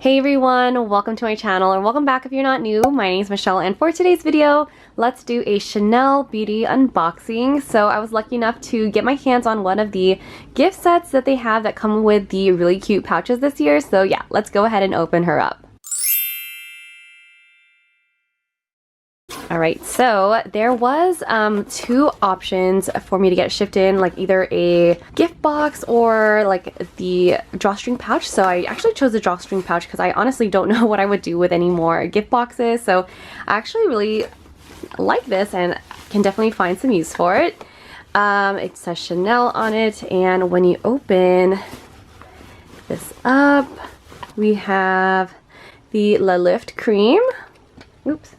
Hey everyone, welcome to my channel, or welcome back if you're not new. My name is Michelle, and for today's video, let's do a Chanel beauty unboxing. So I was lucky enough to get my hands on one of the gift sets that they have that come with the really cute pouches this year. So yeah, let's go ahead and open her up. Alright, so there was two options for me to get shipped in, like either a gift box or like the drawstring pouch. So I actually chose the drawstring pouch because I honestly don't know what I would do with any more gift boxes. So I actually really like this and can definitely find some use for it. It says Chanel on it, and when you open this up, we have the Le Lift cream. Oops.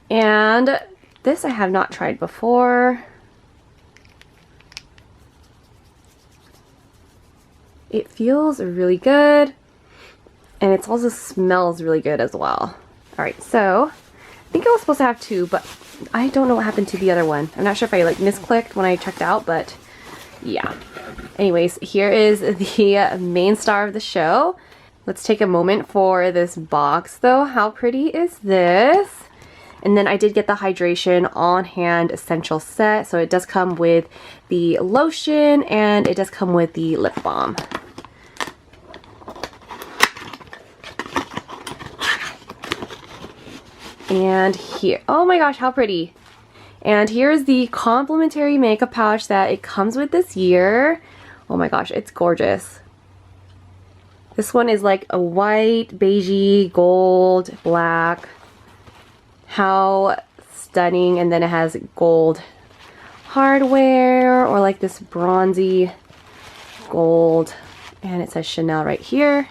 And this I have not tried before. It feels really good, and it also smells really good as well. Alright, so I think I was supposed to have two, but I don't know what happened to the other one. I'm not sure if I like misclicked when I checked out, but yeah. Anyways, here is the main star of the show. Let's take a moment for this box though. How pretty is this? And then I did get the hydration on hand essential set. So it does come with the lotion and it does come with the lip balm. And here, oh my gosh, how pretty. And here's the complimentary makeup pouch that it comes with this year. Oh my gosh, it's gorgeous. This one is like a white, beigey, gold, black. How stunning. And then it has gold hardware, or like this bronzy gold, and it says Chanel right here.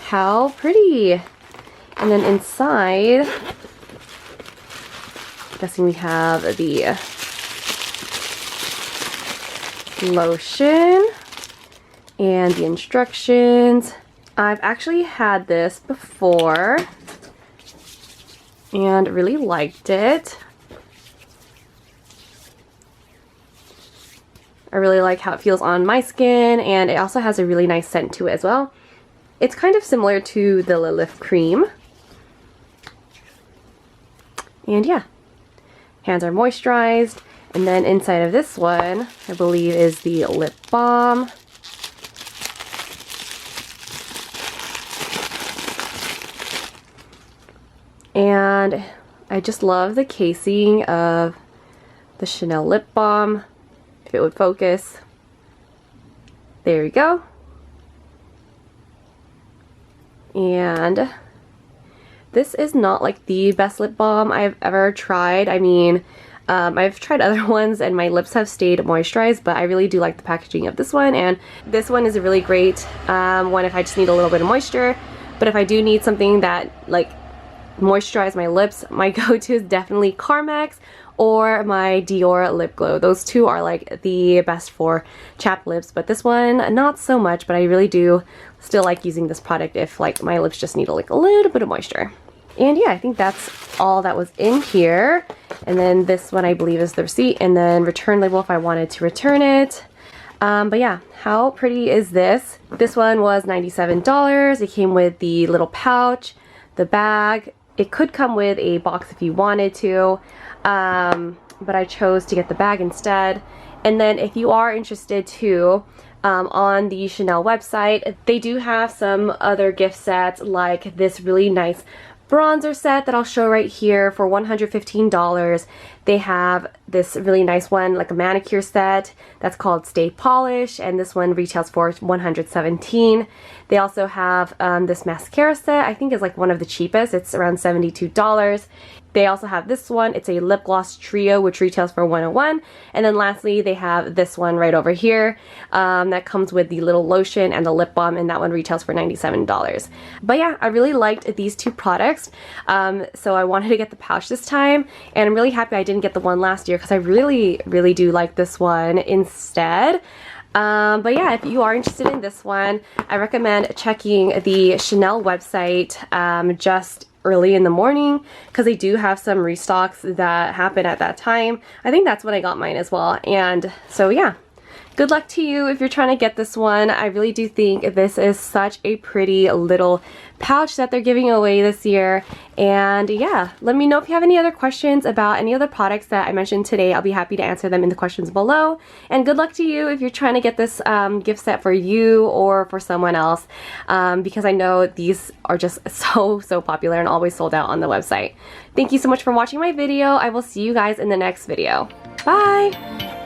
How pretty. And then inside, I'm guessing we have the lotion and the instructions. I've actually had this before and really liked it. I really like how it feels on my skin, and it also has a really nice scent to it as well. It's kind of similar to the Le Lift cream. And yeah, hands are moisturized. And then inside of this one, I believe, is the lip balm. And I just love the casing of the Chanel lip balm. If it would focus. There we go. And this is not like the best lip balm I've ever tried. I mean, I've tried other ones and my lips have stayed moisturized, but I really do like the packaging of this one. And this one is a really great one if I just need a little bit of moisture. But if I do need something that like moisturize my lips, my go-to is definitely Carmex or my Dior lip glow. Those two are like the best for chapped lips, but this one not so much. But I really do still like using this product if like my lips just need like a little bit of moisture. And yeah, I think that's all that was in here. And then this one I believe is the receipt, and then return label if I wanted to return it. But yeah, how pretty is this? This one was $97. It came with the little pouch, the bag. It could come with a box if you wanted to, but I chose to get the bag instead. And then if you are interested too, on the Chanel website, they do have some other gift sets, like this really nice bronzer set that I'll show right here for $115. They have this really nice one, like a manicure set that's called Stay Polish, and this one retails for $117. They also have this mascara set. I think is like one of the cheapest. It's around $72. They also have this one. It's a lip gloss trio, which retails for $101. And then lastly, they have this one right over here that comes with the little lotion and the lip balm, and that one retails for $97. But yeah, I really liked these two products. So I wanted to get the pouch this time, and I'm really happy I didn't get the one last year because I really do like this one instead. But yeah, if you are interested in this one, I recommend checking the Chanel website just early in the morning, because they do have some restocks that happen at that time. I think that's when I got mine as well. And so yeah, Good luck to you if you're trying to get this one. I really do think this is such a pretty little pouch that they're giving away this year. And yeah, let me know if you have any other questions about any of the products that I mentioned today. I'll be happy to answer them in the questions below. And good luck to you if you're trying to get this gift set for you or for someone else, because I know these are just so popular and always sold out on the website. Thank you so much for watching my video. I will see you guys in the next video. Bye!